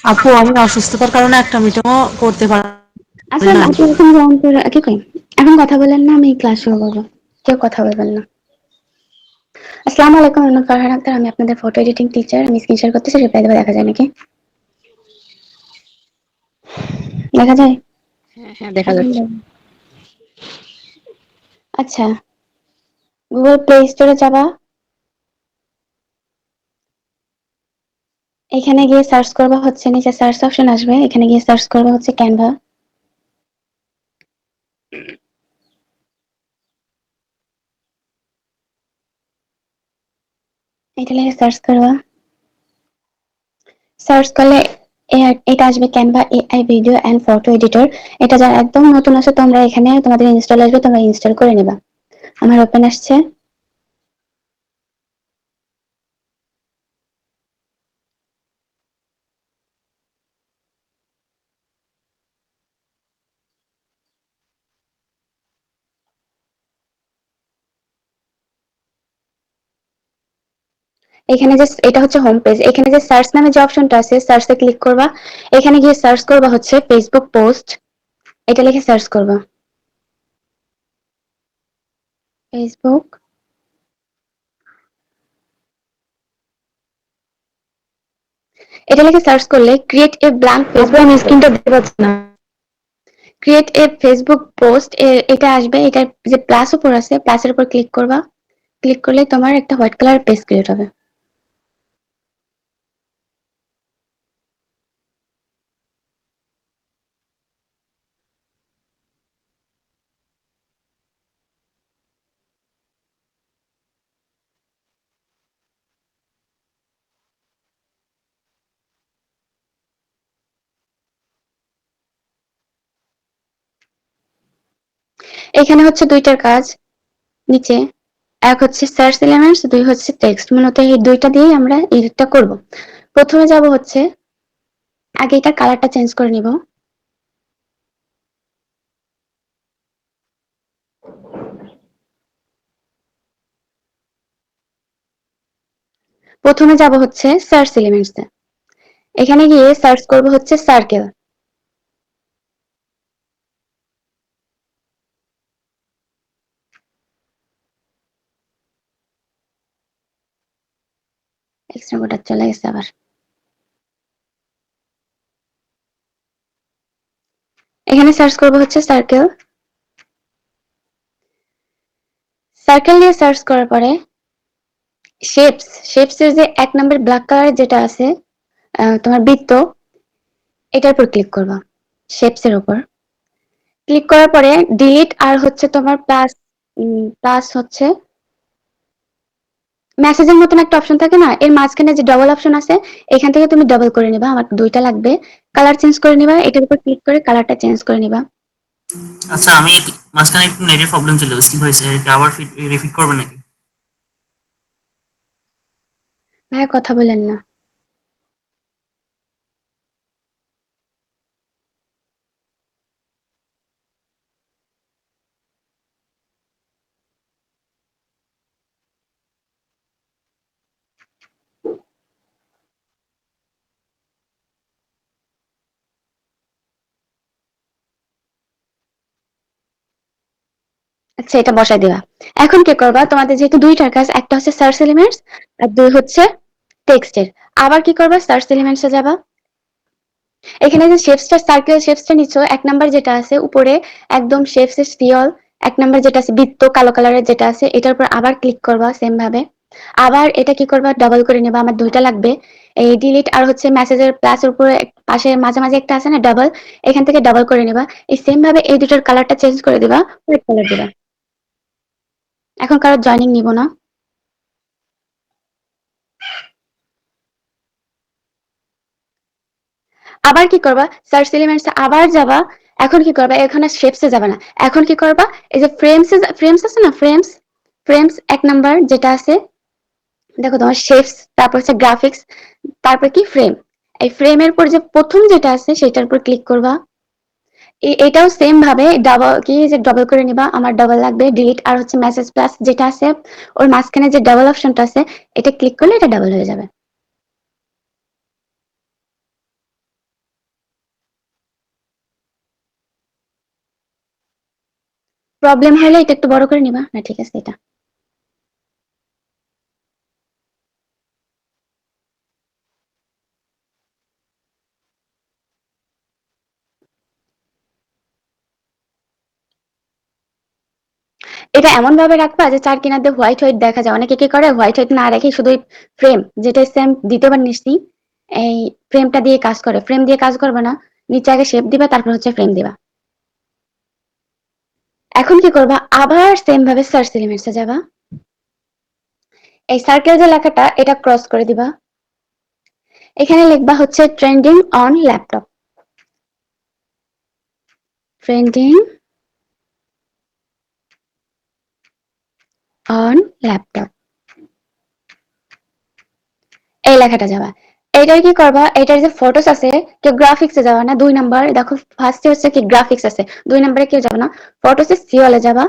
আপু আমি অসুস্থতার কারণে একটা মিটিংও করতে পারি আচ্ছা, নাই। আপনি এখন জয়েন করে কি কই? এখন কথা বলেন না, আমি ক্লাস শুরু করবো। কেউ কথা বলবেন না। আসসালামু আলাইকুম, আমি ফারহান আক্তার। আমি আপনাদের ফটো এডিটিং টিচার। আমি স্ক্রিন শেয়ার করতেছি, রিপ্লাই দেবো। দেখা যায় নাকি? দেখা যায়? হ্যাঁ হ্যাঁ, দেখা যাচ্ছে। আচ্ছা, গুগল প্লে স্টোরে যাবা। এখানে গিয়ে সার্চ করবা হচ্ছে, নিচে সার্চ অপশন আসবে, এখানে গিয়ে সার্চ করবা হচ্ছে ক্যানভা। এটা লিখে সার্চ করবা। সার্চ করলে এটা আসবে Canva AI video and photo editor. এটা যারা একদম নতুন আছে, তোমরা এখানে তোমাদের ইনস্টল আসবে, তোমরা ইনস্টল করে নেবা। আমার ওপেন আসছে। এখানে যে এটা হচ্ছে হোম পেজ, এখানে যে সার্চ নামে যে অপশনটা আছে, সার্চে ক্লিক করবা। এখানে গিয়ে সার্চ করবা হচ্ছে ফেসবুক পোস্ট। এটা লিখে সার্চ করবা ফেসবুক। এটা লিখে সার্চ করলে ক্রিয়েট এ ব্ল্যাঙ্ক আপু ফেসবুক, আমি স্ক্রিনটা দেখতে পাচ্ছি না। ক্রিয়েট এ ফেসবুক পোস্ট, এটা আসবে। এটা যে প্লাস উপর আছে, প্লাসের উপর ক্লিক করবা। ক্লিক করলে তোমার একটা হোয়াইট কালার পেজ ক্রিয়েট হবে। এখানে হচ্ছে দুইটার কাজ নিচে। এক হচ্ছে সার্চ এলিমেন্টস, দুই হচ্ছে টেক্সট। মূলত এই দুইটা দিয়েই আমরা এডিটটা করব। প্রথমে যাব হচ্ছে, আগে এটার কালারটা চেঞ্জ করে নিব। প্রথমে যাব হচ্ছে সার্চ এলিমেন্টস এ। এখানে গিয়ে সার্চ করব হচ্ছে সার্কেল। এক্সট্রা কোডটা চলে গেছে আবার। এখানে সার্চ করব হচ্ছে সার্কেল। সার্কেল দিয়ে সার্চ করার পরে শেপস, শেপস এর যে এক নম্বর ব্ল্যাক কালার যেটা আছে, তোমার বৃত্ত, এটার উপর ক্লিক করবা। শেপস এর উপর ক্লিক করার পরে ডিলিট আর হচ্ছে তোমার প্লাস, প্লাস হচ্ছে মেসেজের মতন একটা অপশন থাকে না, এর মাঝখানে যে ডবল অপশন আছে, এখান থেকে তুমি ডবল করে নিবা। আমার দুইটা লাগবে। কালার চেঞ্জ করে নিবা, এটার উপর ক্লিক করে কালারটা চেঞ্জ করে নিবা। আচ্ছা, আমি মাঝখানে একটু নেটের প্রবলেম ছিল, কি হয়েছে? এটা আবার রিপিট করবে নাকি? ভাইয়া কথা বলেন না। আচ্ছা, এটা বসাই দিবা। এখন কি করবা, তোমাদের যেহেতু দুইটার কাজ, একটা হচ্ছে সার্চ এলিমেন্টস আর দুই হচ্ছে টেক্সটের। আবার কি করবা, সার্চ এলিমেন্টসে যাবা। এখানে যে শেপসটা, সার্কেল শেপসটা নিচ্ছ, এক নাম্বার যেটা আছে উপরে একদম শেপস এর স্ফিয়র, এক নাম্বার যেটা আছে বৃত্ত কালো কালারের যেটা আছে, এটার উপর আবার ক্লিক করবা সেম ভাবে। আবার এটা কি করবা, ডাবল করে নেবা। আমার দুইটা লাগবে। এই ডিলিট আর হচ্ছে মেসেজের প্লাসের উপরে পাশে মাঝামাঝি একটা আছে না ডাবল, এখান থেকে ডাবল করে নেবা। এই সেম ভাবে এই দুটোর কালারটা চেঞ্জ করে দিবা, হোয়াইট কালার দিবা। এখন কারো জয়েনিং নিব না। আবার কি করবা, সার্চ এলিমেন্টস আবার যাবা। এখন কি করবা, এখানে শেপসে যাবে না। এখন কি করবা, এই যে ফ্রেমস, ফ্রেমস আছে না, ফ্রেমস, ফ্রেমস এক নাম্বার যেটা আছে, দেখো তোমার শেপস, তারপর হচ্ছে গ্রাফিক্স, তারপর কি ফ্রেম। এই ফ্রেমের পর যে প্রথম যেটা আছে সেটার উপর ক্লিক করবা। এটাও সেম ভাবে ডাবল কি যে ডাবল করে নিবা। আমার ডাবল লাগবে। ডিলিট আর হচ্ছে মেসেজ প্লাস যেটা আছে, ওর মাঝখানে যে ডাবল অপশনটা আছে, এটা ক্লিক করলে এটা ডাবল হয়ে যাবে। প্রবলেম হলে এটা একটু বড় করে নিবা না, ঠিক আছে এটা। এটা এমন ভাবে রাখবা যে চার কিনার দিয়ে হোয়াইট হোয়াইট দেখা যায়। অনেকে কি করে হোয়াইট হোয়াইট না রেখে শুধু ফ্রেম, যেটা সেম দ্বিতীয়বার নিচ্ছি, এই ফ্রেমটা দিয়ে কাজ করে। ফ্রেম দিয়ে কাজ করবে না, নিচে আগে শেপ দিবা, তারপর হচ্ছে ফ্রেম দিবা। এখন কি করবা, আবার সেম ভাবে সার্চ এলিমেন্টসে যাবা। এই সার্কেল যে লেখাটা, এটা ক্রস করে দিবা। এখানে লিখবা হচ্ছে trending on laptop. Trending on laptop, এই লেখাটা যাবা। এইটার কি করবা, এইটার যে ফটোস আছে, কেউ গ্রাফিক্সে যাবা না, 2 নাম্বার দেখো ফার্স্টে হচ্ছে কি গ্রাফিক্স আছে, 2 নাম্বারে কেউ যাবে না, ফটোসে সিওলে যাবা।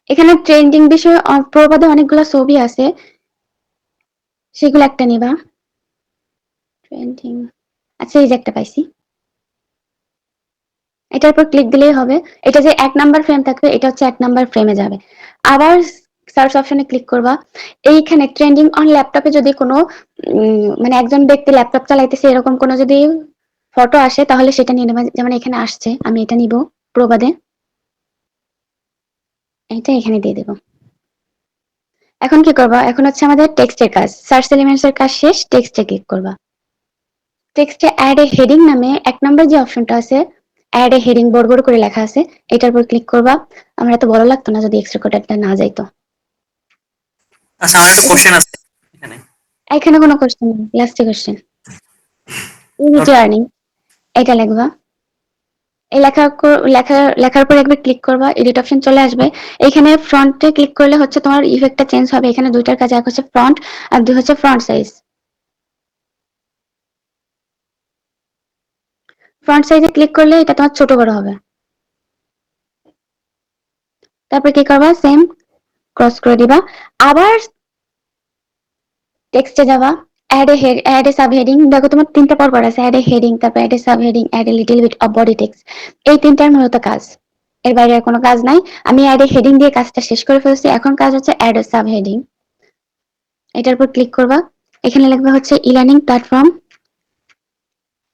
এখানে ট্রেন্ডিং বিষয়ে প্রবাদে অনেকগুলো ছবি আছে, সেগুলো একটা নিবা। ট্রেন্ডিং, আচ্ছা এই যে একটা পাইছি, এটার উপর ক্লিক দিলেই হবে। এটা যে 1 নাম্বার ফ্রেম থাকবে, এটা হচ্ছে 1 নাম্বার ফ্রেমে যাবে। আবার সার্চ অপশনে ক্লিক করবা। এইখানে ট্রেন্ডিং অন ল্যাপটপে যদি কোনো মানে একজন ব্যক্তি ল্যাপটপ চালাইতেছে এরকম কোনো যদি ফটো আসে, তাহলে সেটা নিয়ে নেবা। যেমন এখানে আসছে, আমি এটা নিব প্রবাদে, এটা এখানে দিয়ে দেব। এখন কি করবা, এখন হচ্ছে আমাদের টেক্সটের কাজ। সার্চ এলিমেন্টস এর কাজ শেষ, টেক্সটে ক্লিক করবা। টেক্সটে অ্যাড এ হেডিং নামে 1 নাম্বার যে অপশনটা আছে, অ্যাড এ হেডিং বড় বড় করে লেখা আছে, এটার উপর ক্লিক করবা। আমার এত বড় লাগতো না যদি এক্সট্রা কোডটা না যাইতো। আচ্ছা আমার একটা কোশ্চেন আছে এখানে। এখানে কোনো কোশ্চেন নেই, লাস্টে কোশ্চেন। ইউনিটি আর্নিং, এটা লিখবা। এই লেখার উপর একবার ক্লিক করবা, এডিট অপশন চলে আসবে। এখানে ফ্রন্টে ক্লিক করলে হচ্ছে তোমার ইফেক্টটা চেঞ্জ হবে। এখানে দুইটার কাজ, এক হচ্ছে ফ্রন্ট আর দুই হচ্ছে ফ্রন্ট সাইজ। ফ্রন্ট সাইজে ক্লিক করলে এটা তোমার ছোট বড় হবে। তারপর কি করবা, সেম ক্রস করে দিবা। আবার টেক্সটে যাবা, অ্যাড এ সাব হেডিং। দেখো তোমার 3টা পর আছে, অ্যাড এ হেডিং, তারপর add a sub heading, add a little bit of body text. এই 3টার মূলত কাজ, এর বাইরে আর কোনো কাজ নাই। আমি অ্যাড এ হেডিং দিয়ে কাজটা শেষ করে ফেলছি, এখন কাজ হচ্ছে অ্যাড এ সাব হেডিং। এটার উপর ক্লিক করবা। এখানে লিখবা হচ্ছে ই লার্নিং প্ল্যাটফর্ম,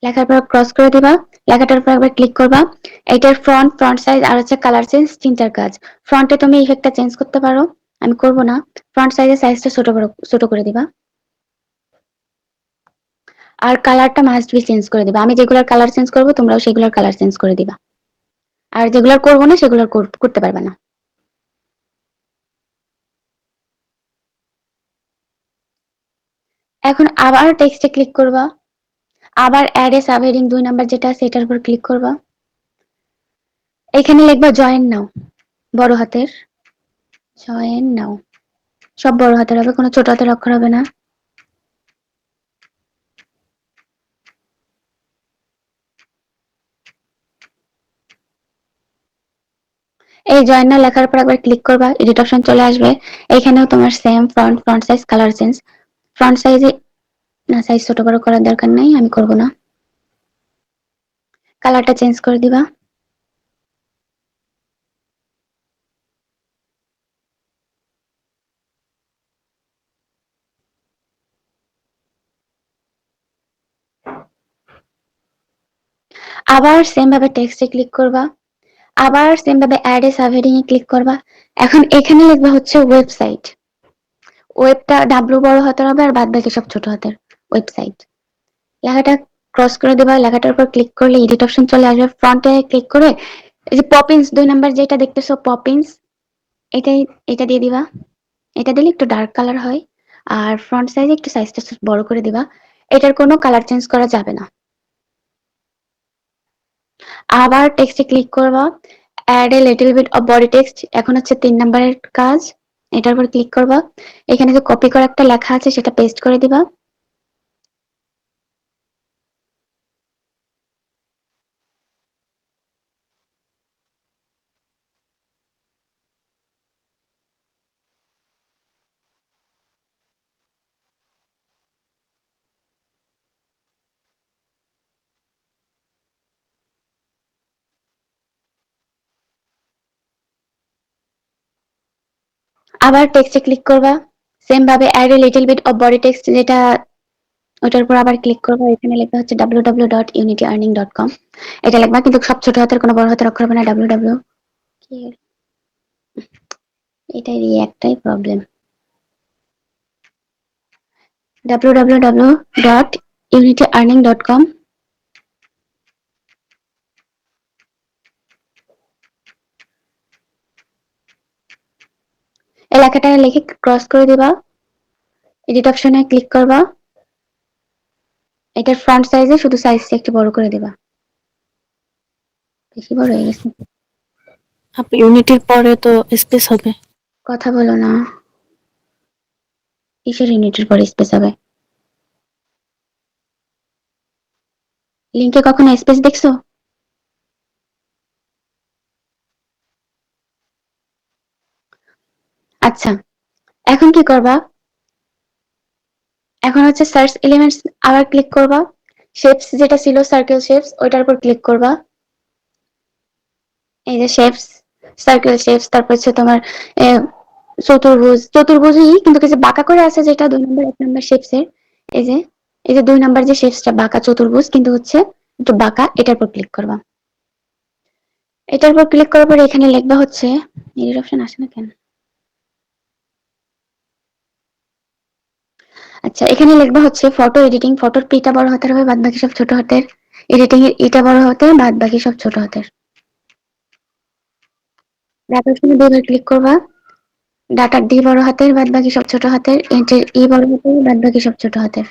লেখার পর ক্রস করে দিবা। লেখাটার উপর একবার ক্লিক করবা। এটার ফ্রন্ট সাইজ আর হচ্ছে কালার চেঞ্জ, 3টার কাজ। ফ্রন্টে তুমি ইফেক্টটা চেঞ্জ করতে পারো, আমি করব না। ফ্রন্ট সাইজের সাইজটা ছোট করে দিবা। আর কালারটা মাস্ট বি চেঞ্জ করে দিবা। আমি যেগুলোর কালার চেঞ্জ করবো, তোমরাও সেগুলোর কালার চেঞ্জ করে দিবা। আর যেগুলোর করবো না, সেগুলোর করতে পারবে না। এখন আবার টেক্সটে ক্লিক করবা। আবার অ্যাড এ সাবহেডিং 2 নাম্বার যেটা আছে, এটার উপর ক্লিক করবা। এখানে লিখবা জয়েন নাও, বড় হাতের, জয়েন নাও। সব বড় হাতের হবে, কোনো ছোট হাতের অক্ষর হবে না। এই জয়েন নাও লেখার উপর একবার ক্লিক করবা, এডিট অপশন চলে আসবে। এখানেও তোমার same front size, colour change. Front সাইজে না, সাইজ ছোট বড় করার দরকার নাই, আমি করব না। কালারটা চেঞ্জ করে দিবা। আবার সেম ভাবে টেক্সটে ক্লিক করবা। আবার সেম ভাবে অ্যাড এ সাবহেডিং এ ক্লিক করবা। এখন এখানে লিখবা হচ্ছে ওয়েবসাইট। ওয়েবটা ডাব্লু বড় হাতের হবে, আর বাদ বাকি সব ছোট হাতের, ওয়েবসাইট। লেখাটা ক্রস করে দিবা। লেখাটার উপর ক্লিক করলে এডিট অপশন চলে আসবে। ফ্রন্টে ক্লিক করে এই যে পপিন্স 2 নাম্বার যেটা দেখতেছো, পপিন্স, এটাই, এটা দিয়ে দিবা। এটা দিলে একটু ডার্ক কালার হয়। আর ফ্রন্ট সাইজে একটু সাইজটা বড় করে দিবা। এটার কোনো কালার চেঞ্জ করা যাবে না। আবার টেক্সটে ক্লিক করবা, add a little bit of body text. এখন হচ্ছে 3 নাম্বারের কাজ, এটার উপর ক্লিক করবা। এখানে যে কপি করা একটা লেখা আছে, সেটা পেস্ট করে দিবা। আবার টেক্সটে ক্লিক করবা, সেম ভাবে add a little bit of body text, যেটা ওটার উপর আবার ক্লিক করবা। এখানে লেখা হচ্ছে www.unityearning.com। এটা লিখবা, কিন্তু সব ছোট হাতের, কোনো বড় হাতের অক্ষর হবে না। www কি, এটাই একটাই প্রবলেম। www.unityearning.com। এই লেখাটা লিখে ক্রস করে দিবা, এডিট অপশনে ক্লিক করবা, এটার ফ্রন্ট সাইজে শুধু সাইজটা একটু বড় করে দিবা, বেশি বড় হয়ে গেছে। আপনি ইউনিটির পরে তো স্পেস হবে। কথা বলো না, কিসের ইউনিটের পরে স্পেস হবে? লিংকে কখনো স্পেস দেখছো? আচ্ছা, এখন কি করবা? এখন হচ্ছে সার্চ এলিমেন্টস, আবার ক্লিক করবা, শেপস যেটা ছিল সার্কেল শেপস, ওইটার উপর ক্লিক করবা। এই যে শেপস, সার্কেল শেপস, তারপর হচ্ছে তোমার চতুর্ভুজ, চতুর্ভুজই কিন্তু কিছু বাঁকা করে আছে, যেটা 2 নম্বর 1 নম্বর শেপস এর। এই যে, এই যে 2 নম্বর যে শেপসটা বাঁকা চতুর্ভুজ কিন্তু হচ্ছে একটু বাঁকা, এটার উপর ক্লিক করবা। এটার উপর ক্লিক করার পর এখানে লিখবা হচ্ছে, এডিট অপশন আসে না কেন? আচ্ছা, এখানে লিখবা হচ্ছে ফটো এডিটিং, ফটোর পিটা বড় হাতের হবে, বাদ বাকি সব ছোট হাতের। এডিটিং এর ইটা বড় হাতের, বাদ বাকি সব ছোট হাতের। ডাটা অপশনে 2 বার ক্লিক করবা, ডাটার ডি বড় হাতের, বাদ বাকি সব ছোট হাতের। এন্টার ই বড় হাতের, বাদ বাকি সব ছোট হাতের।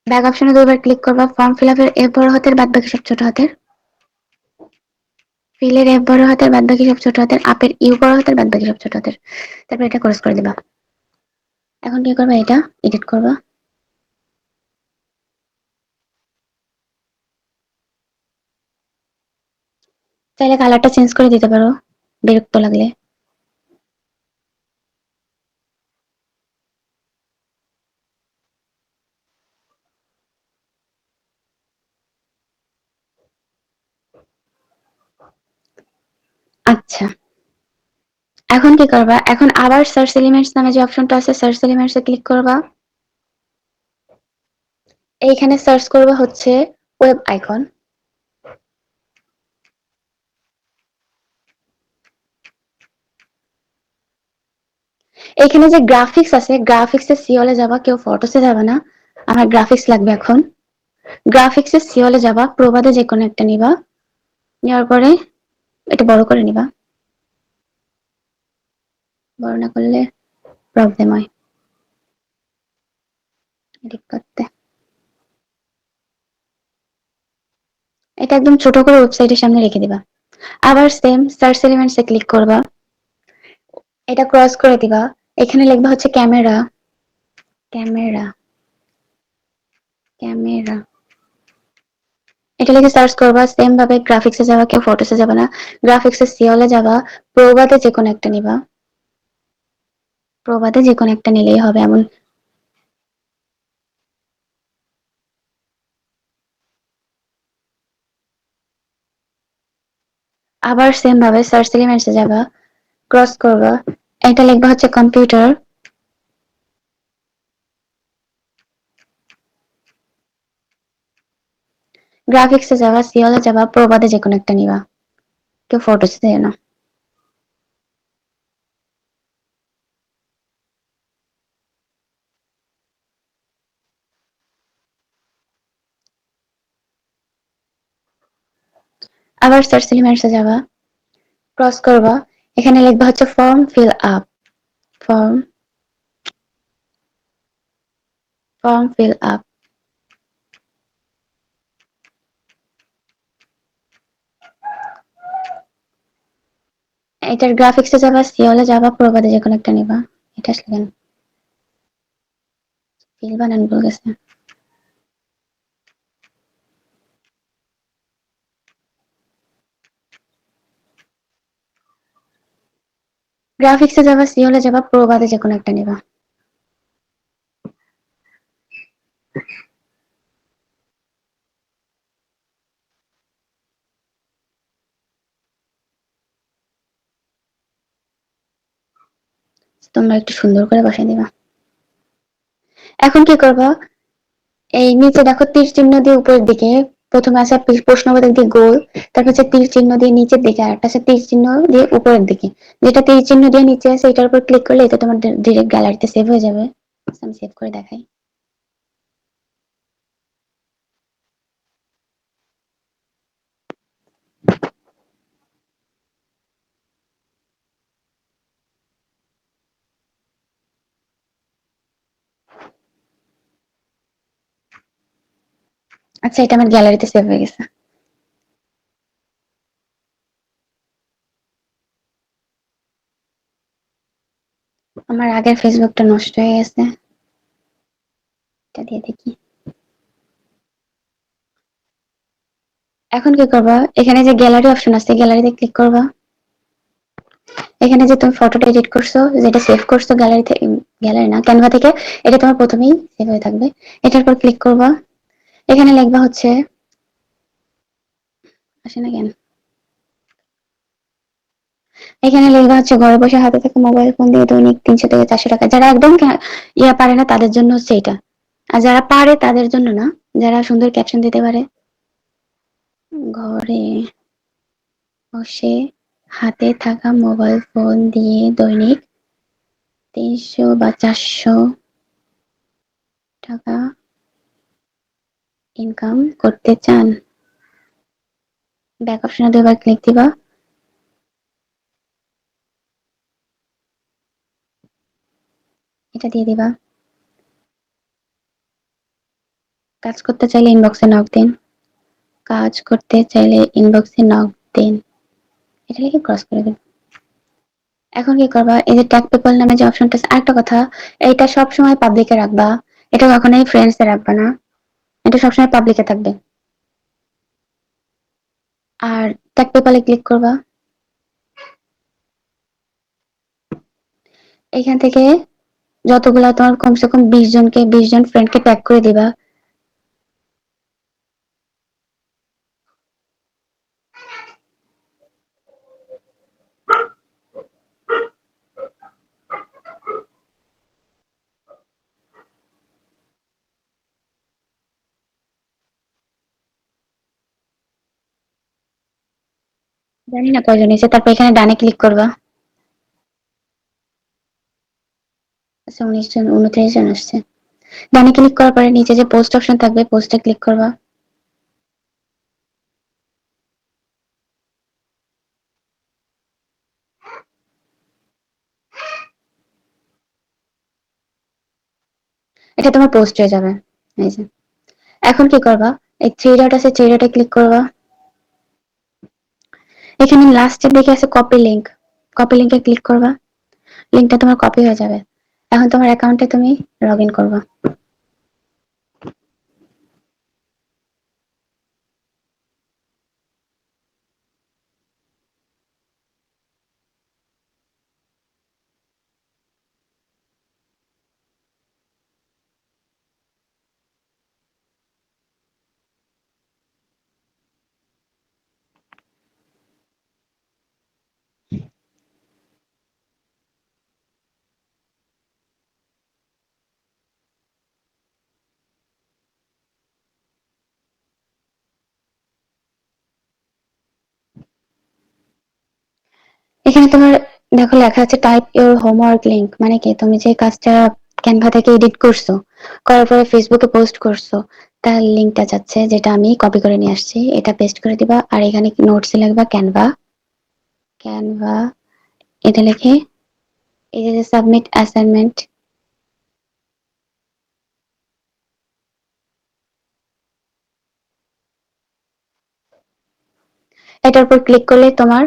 ব্যাক অপশনে 2 বার ক্লিক করবা, ফর্ম ফিল আপের এফ বড় হাতের, বাদ বাকি সব ছোট হাতের। ফিলের এফ বড় হাতের, বাদ বাকি সব ছোট হাতের। আপের ইউ বড় হাতের, বাদ বাকি সব ছোট হাতের। তারপর এটা ক্রস করে দিবা। এখন কি করবা? এটা এডিট করবা। চাইলে কালারটা চেঞ্জ করে দিতে পারো বিরক্ত লাগলে। আচ্ছা, এখন কি করবা? এখন আবার সার্চ এলিমেন্টস নামে যে অপশনটা আছে, সার্চ এলিমেন্টস এ ক্লিক করবা। এইখানে সার্চ করবা হচ্ছে ওয়েব আইকন। এখানে যে গ্রাফিক্স আছে, গ্রাফিক্সে সিওলে যাবা, কেউ ফটোসে যাবা না। আমার গ্রাফিক্স লাগবে এখন। গ্রাফিক্সে সিওলে যাবা, প্রবাদে যে কোনো একটা নিবা, নেওয়ার পরে এটা বড় করে নিবা, বড় না করলে প্রবলেম হয় এডিট করতে। এটা একদম ছোট করে ওয়েবসাইটের সামনে রেখে দিবা। আবার সেম সার্চ এলিমেন্টস এ ক্লিক করবা, এটা ক্রস করে দিবা। এখানে লিখবা হচ্ছে ক্যামেরা, ক্যামেরা, ক্যামেরা। এটা লিখে সার্চ করবা। সেম ভাবে গ্রাফিক্সে যাবা, কেউ ফটোসে যাবা না। গ্রাফিক্সে সিওলে যাবা, প্রবাদে যে কোনো একটা নিবা, প্রবাদে যে কোনো একটা নিলেই হবে এমন। আবার সেম ভাবে সার্চ এলিমেন্টসে যাবা, ক্রস করবা, এটা লিখবা হচ্ছে কম্পিউটার। গ্রাফিক্সে যাবা, সিওলে যাবা, প্রবাদে যে কোনো একটা নিবা, কেউ ফটোসে যায় না। আবার সার্চ এলিমেন্টসে যাবা, ক্রস করবা, এখানে লিখবা হচ্ছে form fill up, form, form fill up. এটার গ্রাফিক্সে যাবা, সিওলে যাবা, প্রবাদে যে কোনো একটা নিবা। এটা আসলে কেন ফিল বানান ভুল গেছে। গ্রাফিক্সে যাবা, সিওলে যাবা, প্রবাদে যে কোনো একটা নিবা। তোমরা একটু সুন্দর করে বসাই দিবা। এখন কি করবা, এই নিচে দেখো তীর চিহ্ন দিয়ে উপরের দিকে প্রথমে আছে প্রশ্নবোধক দিয়ে গোল, তারপর হচ্ছে তীর চিহ্ন দিয়ে নিচের দিকে, আর একটা আছে তীর চিহ্ন দিয়ে উপরের দিকে। যেটা তীর চিহ্ন দিয়ে নিচে আছে এটার উপর ক্লিক করলে এটা তোমার ডিরেক্ট গ্যালারিতে সেভ হয়ে যাবে। আমি সেভ করে দেখাই। আচ্ছা, এটা আমার গ্যালারিতে সেভ হয়ে গেছে। আমার আগের ফেসবুকটা নষ্ট হয়ে গেছে, এটা দিয়ে দেখি। এখন কি করবা, এখানে যে গ্যালারি অপশন আছে গ্যালারিতে ক্লিক করবা। এখানে যে তুমি ফটোটা এডিট করছো, যেটা সেভ করছো গ্যালারিতে, গ্যালারি না ক্যানভা থেকে, এটা তোমার প্রথমেই সেভ হয়ে থাকবে। এটার পর ক্লিক করবা। এখানে লিখবা হচ্ছে, আসে না কেন, এখানে লিখবা হচ্ছে ঘরে বসে হাতে থেকে মোবাইল ফোন দিয়ে দৈনিক 300 থেকে 400 টাকা। যারা একদম ইয়া পারে না তাদের জন্য হচ্ছে এটা, আর যারা পারে তাদের জন্য না, যারা সুন্দর ক্যাপশন দিতে পারে, ঘরে বসে হাতে থাকা মোবাইল ফোন দিয়ে দৈনিক 300 বা 400 টাকা ইনকাম করতে চান, ব্যাক অপশনে দুইবার ক্লিক দিবা। এটা দিয়ে দিবা। কাজ করতে চাইলে ইনবক্সে নক দিন, কাজ করতে চাইলে ইনবক্সে নক দিন, এটা লিখে ক্রস করে দিন। এখন কি করবা, এই যে ট্যাগ পিপল নামে যে অপশনটা আছে, আরেকটা কথা, এইটা সবসময় পাবলিকে রাখবা, এটা কখনোই ফ্রেন্ডসে রাখবা না, এটা সবসময় পাবলিকে থাকবে। আর ট্যাগ পিপলে ক্লিক করবা। এখান থেকে যতগুলা তোমার কমসে কম 20 জনকে, 20 জন ফ্রেন্ডকে ট্যাগ করে দিবা। জানি না কয়জন এসে, তারপর এখানে ডানে ক্লিক করবা। আচ্ছা, 19 জন, 29 জন আসছে। ডানে ক্লিক করার পরে নিচে যে পোস্ট অপশন থাকবে, পোস্টে ক্লিক করবা। এটা তোমার পোস্ট হয়ে যাবে। এই যে এখন কি করবা, এই থ্রি ডট আছে, থ্রি ডটে ক্লিক করবা। এখানে লাস্টের দিকে আছে কপি লিংক, কপি লিংকে ক্লিক করবা। লিংকটা তোমার কপি হয়ে যাবে। এখন তোমার অ্যাকাউন্টে তুমি লগ ইন করবা। এখানে তোমার দেখো লেখা আছে টাইপ ইউর হোমওয়ার্ক লিংক, মানে কি তুমি যে কাজটা ক্যানভা থেকে এডিট করছো, করার পরে ফেসবুকে পোস্ট করছো, তার লিংকটা যাচ্ছে, যেটা আমি কপি করে নিয়ে আসছি, এটা পেস্ট করে দিবা। আর এখানে নোটসে লিখবা ক্যানভা, ক্যানভা, এটা লিখে এই যে সাবমিট অ্যাসাইনমেন্ট, এটার উপর ক্লিক করলে তোমার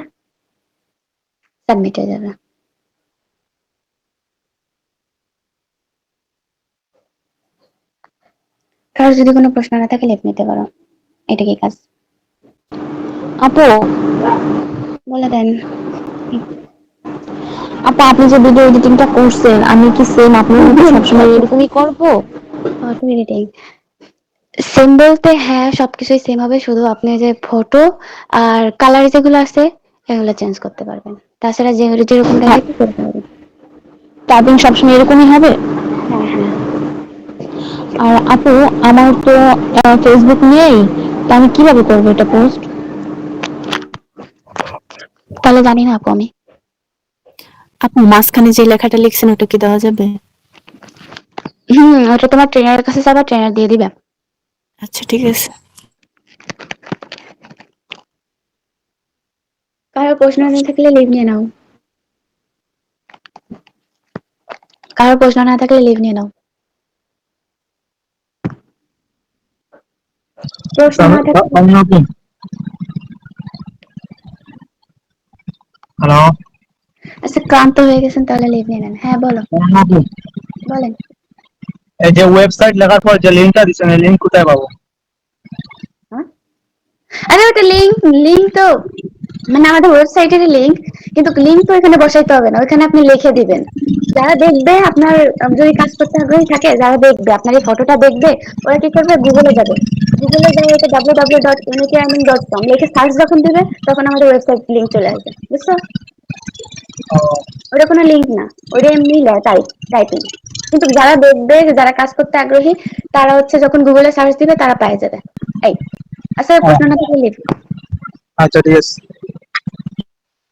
সাবমিট হয়ে যাবে। কারোর যদি কোনো প্রশ্ন না থাকে লিখে নিতে পারো। এটা কি কাজ? আপু, বলে দেন। আপু আপনি যে ভিডিও এডিটিংটা করছেন, আমি কি সেম আপনার মতো সবসময় এরকমই করবো? ফটো এডিটিং সেম বলতে হ্যাঁ, সবকিছুই সেম হবে, শুধু আপনি যে ফটো আর কালার যেগুলো আছে এগুলো চেঞ্জ করতে পারবেন, তাছাড়া যে যেরকম হ্যাঁ, দেখাচ্ছে করতে পারবেন। টাইপিং সবসময় এরকমই হবে? হ্যাঁ হ্যাঁ। আর আপু আমার তো ফেসবুক নেই, তো আমি কিভাবে করবো এটা পোস্ট? তাহলে জানি না আপু আমি। আপু মাঝখানে যে লেখাটা লিখছেন ওটা কি দেওয়া যাবে? ওটা তোমার ট্রেনারের কাছে যাবা, ট্রেনার দিয়ে দিবে। আচ্ছা ঠিক আছে। কারোর প্রশ্ন না থাকলে লিভ নিয়ে নাও। কারোর প্রশ্ন না থাকলে লিভ নিয়ে নাও। প্রশ্ন না থাকলে হ্যালো, আচ্ছা, ক্লান্ত হয়ে গেছেন তাহলে লিভ নিয়ে নেন। হ্যাঁ বলো, বলেন। এই যে ওয়েবসাইট লেখার পর যে লিঙ্কটা দিচ্ছেন এই লিঙ্ক কোথায় পাবো? হ্যাঁ? আরে ওটা লিঙ্ক, লিঙ্ক তো মানে আমাদের ওয়েবসাইটের লিঙ্ক, কিন্তু লিঙ্ক তো এখানে বসাইতে হবে না, ওখানে আপনি লিখে দিবেন। যারা দেখবে আপনার যদি কাজ করতে আগ্রহী থাকে, যারা দেখবে আপনার এই ফটোটা দেখবে, ওরা কি করবে, গুগলে যাবে। গুগলে যাবে, এটা www.unityarning.com লিখে সার্চ যখন দিবে, তখন আমাদের ওয়েবসাইট লিঙ্ক চলে আসবে, বুঝছো? ও, ওটা কোনো লিঙ্ক না, ওটা এমনি টাইপিং। কিন্তু যারা দেখবে, যারা কাজ করতে আগ্রহী, তারা হচ্ছে যখন গুগলে সার্চ দিবে তারা পেয়ে যাবে। এই আচ্ছা, ও, প্রশ্ন না থাকলে লিখ। আচ্ছা ঠিক আছে।